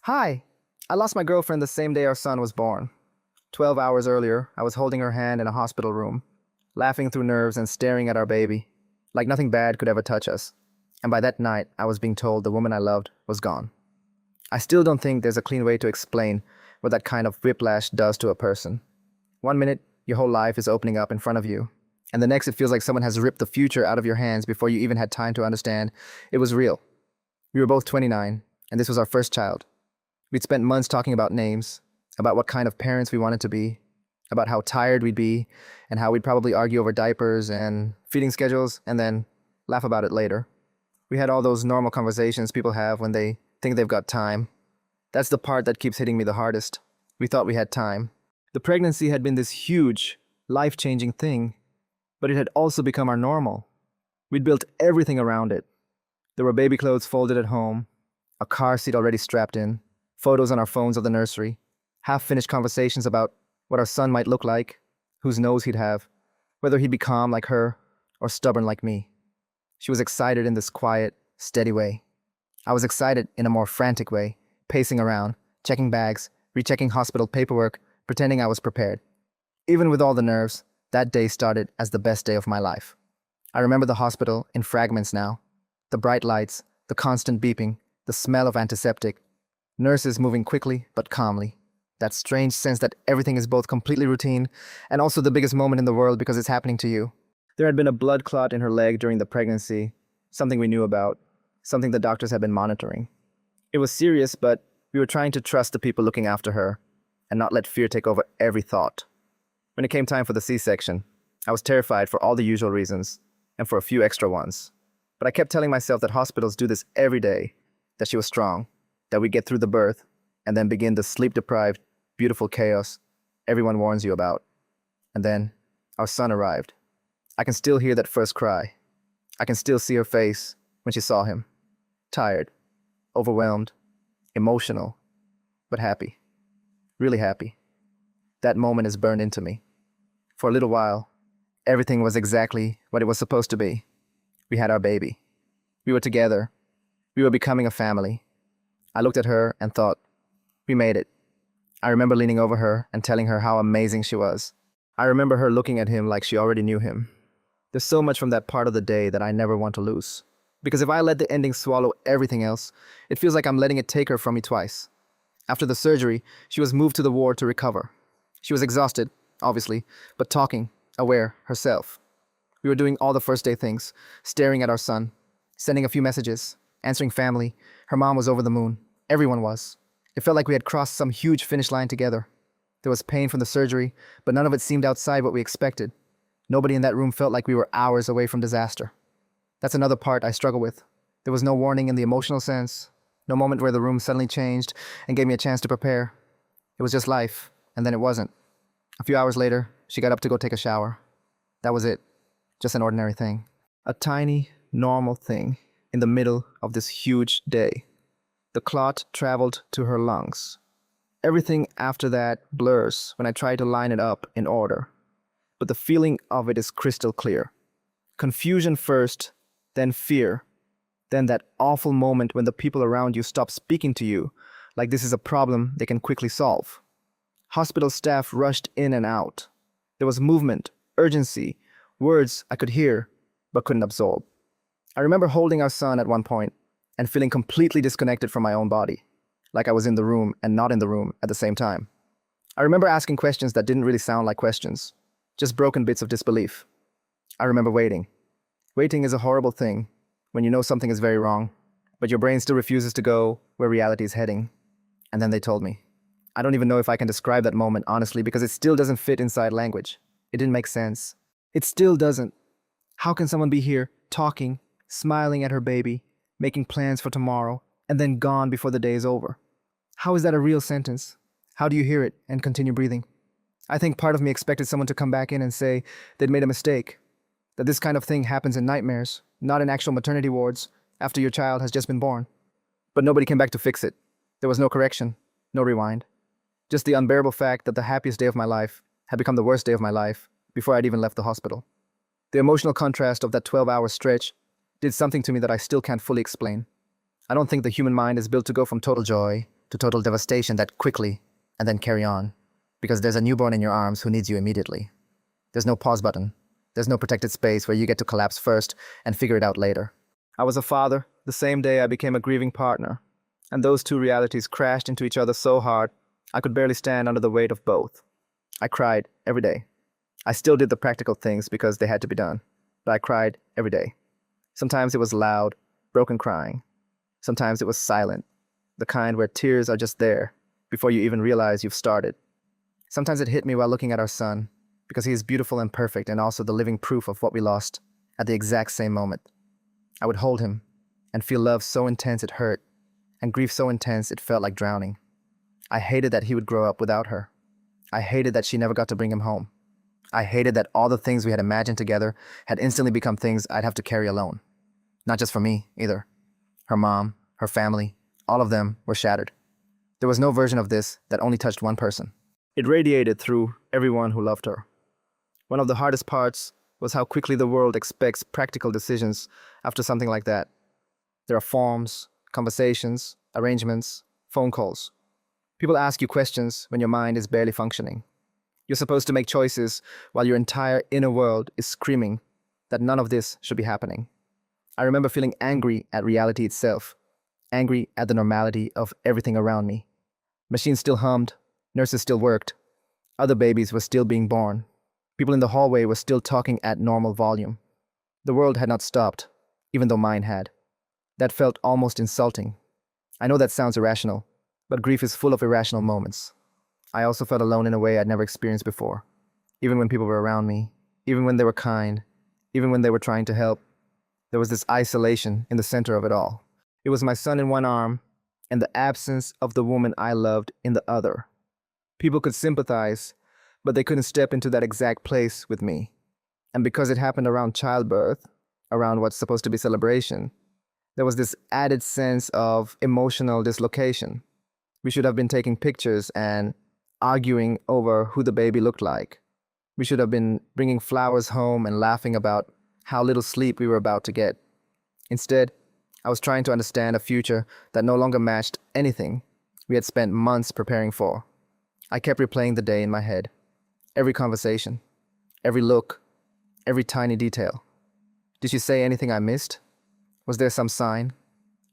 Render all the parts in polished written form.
Hi! I lost my girlfriend the same day our son was born. 12 hours earlier, I was holding her hand in a hospital room, laughing through nerves and staring at our baby, like nothing bad could ever touch us. And by that night, I was being told the woman I loved was gone. I still don't think there's a clean way to explain what that kind of whiplash does to a person. One minute, your whole life is opening up in front of you, and the next it feels like someone has ripped the future out of your hands before you even had time to understand it was real. We were both 29, and this was our first child. We'd spent months talking about names, about what kind of parents we wanted to be, about how tired we'd be, and how we'd probably argue over diapers and feeding schedules, and then laugh about it later. We had all those normal conversations people have when they think they've got time. That's the part that keeps hitting me the hardest. We thought we had time. The pregnancy had been this huge, life-changing thing, but it had also become our normal. We'd built everything around it. There were baby clothes folded at home, a car seat already strapped in, photos on our phones of the nursery, half-finished conversations about what our son might look like, whose nose he'd have, whether he'd be calm like her or stubborn like me. She was excited in this quiet, steady way. I was excited in a more frantic way, pacing around, checking bags, rechecking hospital paperwork, pretending I was prepared. Even with all the nerves, that day started as the best day of my life. I remember the hospital in fragments now. The bright lights, the constant beeping, the smell of antiseptic, nurses moving quickly but calmly. That strange sense that everything is both completely routine and also the biggest moment in the world because it's happening to you. There had been a blood clot in her leg during the pregnancy, something we knew about, something the doctors had been monitoring. It was serious, but we were trying to trust the people looking after her and not let fear take over every thought. When it came time for the C-section, I was terrified for all the usual reasons and for a few extra ones. But I kept telling myself that hospitals do this every day, that she was strong, that we'd get through the birth and then begin the sleep-deprived, beautiful chaos everyone warns you about. And then our son arrived. I can still hear that first cry. I can still see her face when she saw him. Tired, overwhelmed, emotional, but happy. Really happy. That moment is burned into me. For a little while, everything was exactly what it was supposed to be. We had our baby. We were together. We were becoming a family. I looked at her and thought, we made it. I remember leaning over her and telling her how amazing she was. I remember her looking at him like she already knew him. There's so much from that part of the day that I never want to lose. Because if I let the ending swallow everything else, it feels like I'm letting it take her from me twice. After the surgery, she was moved to the ward to recover. She was exhausted, obviously, but talking, aware, herself. We were doing all the first day things, staring at our son, sending a few messages, answering family. Her mom was over the moon. Everyone was. It felt like we had crossed some huge finish line together. There was pain from the surgery, but none of it seemed outside what we expected. Nobody in that room felt like we were hours away from disaster. That's another part I struggle with. There was no warning in the emotional sense, no moment where the room suddenly changed and gave me a chance to prepare. It was just life, and then it wasn't. A few hours later, she got up to go take a shower. That was it. Just an ordinary thing. A tiny, normal thing in the middle of this huge day. The clot traveled to her lungs. Everything after that blurs when I try to line it up in order. But the feeling of it is crystal clear. Confusion first, then fear, then that awful moment when the people around you stop speaking to you, like this is a problem they can quickly solve. Hospital staff rushed in and out. There was movement, urgency, words I could hear, but couldn't absorb. I remember holding our son at one point and feeling completely disconnected from my own body, like I was in the room and not in the room at the same time. I remember asking questions that didn't really sound like questions, just broken bits of disbelief. I remember waiting. Waiting is a horrible thing when you know something is very wrong, but your brain still refuses to go where reality is heading. And then they told me. I don't even know if I can describe that moment honestly because it still doesn't fit inside language. It didn't make sense. It still doesn't. How can someone be here, talking, smiling at her baby, making plans for tomorrow, and then gone before the day is over? How is that a real sentence? How do you hear it and continue breathing? I think part of me expected someone to come back in and say they'd made a mistake, that this kind of thing happens in nightmares, not in actual maternity wards, after your child has just been born. But nobody came back to fix it. There was no correction, no rewind. Just the unbearable fact that the happiest day of my life had become the worst day of my life before I'd even left the hospital. The emotional contrast of that 12-hour stretch did something to me that I still can't fully explain. I don't think the human mind is built to go from total joy to total devastation that quickly, and then carry on. Because there's a newborn in your arms who needs you immediately. There's no pause button. There's no protected space where you get to collapse first and figure it out later. I was a father the same day I became a grieving partner, and those two realities crashed into each other so hard I could barely stand under the weight of both. I cried every day. I still did the practical things because they had to be done, but I cried every day. Sometimes it was loud, broken crying. Sometimes it was silent, the kind where tears are just there before you even realize you've started. Sometimes it hit me while looking at our son, because he is beautiful and perfect and also the living proof of what we lost at the exact same moment. I would hold him and feel love so intense it hurt, and grief so intense it felt like drowning. I hated that he would grow up without her. I hated that she never got to bring him home. I hated that all the things we had imagined together had instantly become things I'd have to carry alone. Not just for me, either. Her mom, her family, all of them were shattered. There was no version of this that only touched one person. It radiated through everyone who loved her. One of the hardest parts was how quickly the world expects practical decisions after something like that. There are forms, conversations, arrangements, phone calls. People ask you questions when your mind is barely functioning. You're supposed to make choices while your entire inner world is screaming that none of this should be happening. I remember feeling angry at reality itself, angry at the normality of everything around me. Machines still hummed, nurses still worked, other babies were still being born. People in the hallway were still talking at normal volume. The world had not stopped, even though mine had. That felt almost insulting. I know that sounds irrational, but grief is full of irrational moments. I also felt alone in a way I'd never experienced before. Even when people were around me, even when they were kind, even when they were trying to help, there was this isolation in the center of it all. It was my son in one arm and the absence of the woman I loved in the other. People could sympathize, but they couldn't step into that exact place with me. And because it happened around childbirth, around what's supposed to be celebration, there was this added sense of emotional dislocation. We should have been taking pictures and arguing over who the baby looked like. We should have been bringing flowers home and laughing about how little sleep we were about to get. Instead, I was trying to understand a future that no longer matched anything we had spent months preparing for. I kept replaying the day in my head. Every conversation, every look, every tiny detail. Did she say anything I missed? Was there some sign?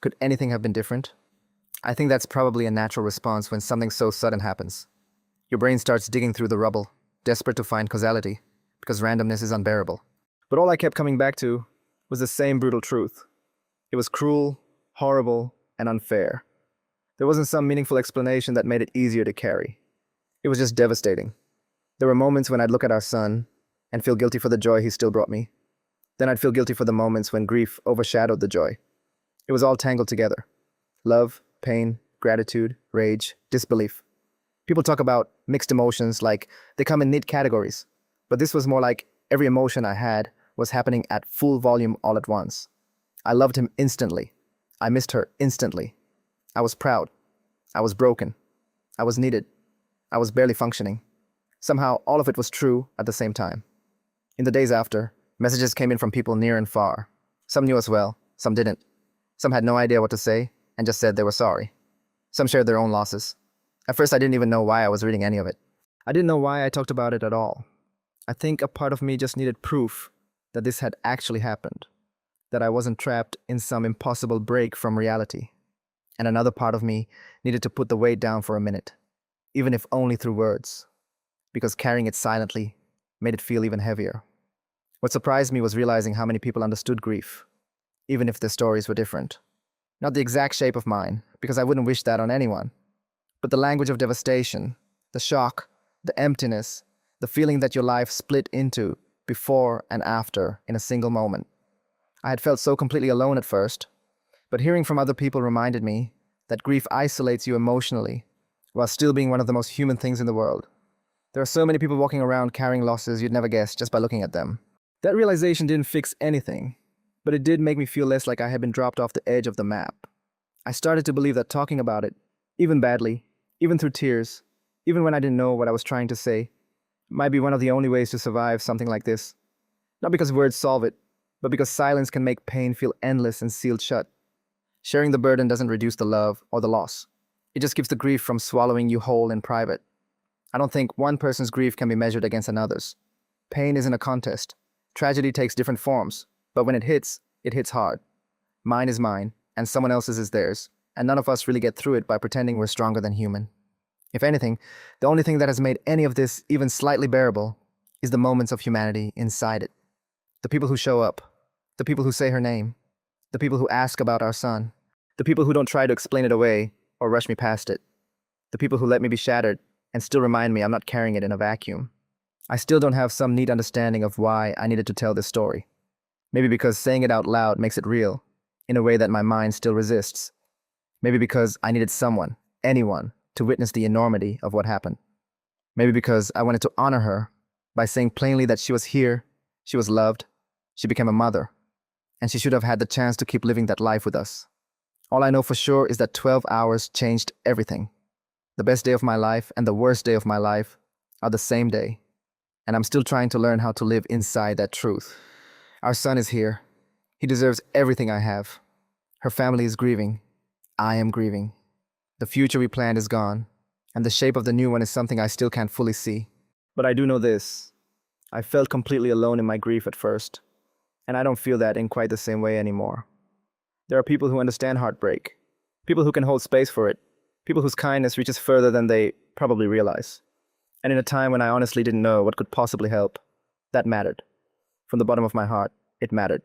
Could anything have been different? I think that's probably a natural response when something so sudden happens. Your brain starts digging through the rubble, desperate to find causality, because randomness is unbearable. But all I kept coming back to was the same brutal truth. It was cruel, horrible, and unfair. There wasn't some meaningful explanation that made it easier to carry. It was just devastating. There were moments when I'd look at our son and feel guilty for the joy he still brought me. Then I'd feel guilty for the moments when grief overshadowed the joy. It was all tangled together. Love, pain, gratitude, rage, disbelief. People talk about mixed emotions like they come in neat categories, but this was more like every emotion I had was happening at full volume all at once. I loved him instantly. I missed her instantly. I was proud. I was broken. I was needed. I was barely functioning. Somehow, all of it was true at the same time. In the days after, messages came in from people near and far. Some knew us well, some didn't. Some had no idea what to say and just said they were sorry. Some shared their own losses. At first, I didn't even know why I was reading any of it. I didn't know why I talked about it at all. I think a part of me just needed proof that this had actually happened, that I wasn't trapped in some impossible break from reality. And another part of me needed to put the weight down for a minute, even if only through words, because carrying it silently made it feel even heavier. What surprised me was realizing how many people understood grief, even if their stories were different. Not the exact shape of mine, because I wouldn't wish that on anyone, but the language of devastation, the shock, the emptiness, the feeling that your life split into before and after in a single moment. I had felt so completely alone at first, but hearing from other people reminded me that grief isolates you emotionally while still being one of the most human things in the world. There are so many people walking around carrying losses you'd never guess just by looking at them. That realization didn't fix anything, but it did make me feel less like I had been dropped off the edge of the map. I started to believe that talking about it, even badly, even through tears, even when I didn't know what I was trying to say, might be one of the only ways to survive something like this. Not because words solve it, but because silence can make pain feel endless and sealed shut. Sharing the burden doesn't reduce the love or the loss. It just keeps the grief from swallowing you whole in private. I don't think one person's grief can be measured against another's. Pain isn't a contest. Tragedy takes different forms, but when it hits hard. Mine is mine, and someone else's is theirs, and none of us really get through it by pretending we're stronger than human. If anything, the only thing that has made any of this even slightly bearable is the moments of humanity inside it. The people who show up, the people who say her name, the people who ask about our son, the people who don't try to explain it away or rush me past it, the people who let me be shattered and still remind me I'm not carrying it in a vacuum. I still don't have some neat understanding of why I needed to tell this story. Maybe because saying it out loud makes it real, in a way that my mind still resists. Maybe because I needed someone, anyone, to witness the enormity of what happened. Maybe because I wanted to honor her by saying plainly that she was here, she was loved, she became a mother, and she should have had the chance to keep living that life with us. All I know for sure is that 12 hours changed everything. The best day of my life and the worst day of my life are the same day, and I'm still trying to learn how to live inside that truth. Our son is here. He deserves everything I have. Her family is grieving. I am grieving. The future we planned is gone, and the shape of the new one is something I still can't fully see. But I do know this. I felt completely alone in my grief at first, and I don't feel that in quite the same way anymore. There are people who understand heartbreak, people who can hold space for it, people whose kindness reaches further than they probably realize. And in a time when I honestly didn't know what could possibly help, that mattered. From the bottom of my heart, it mattered.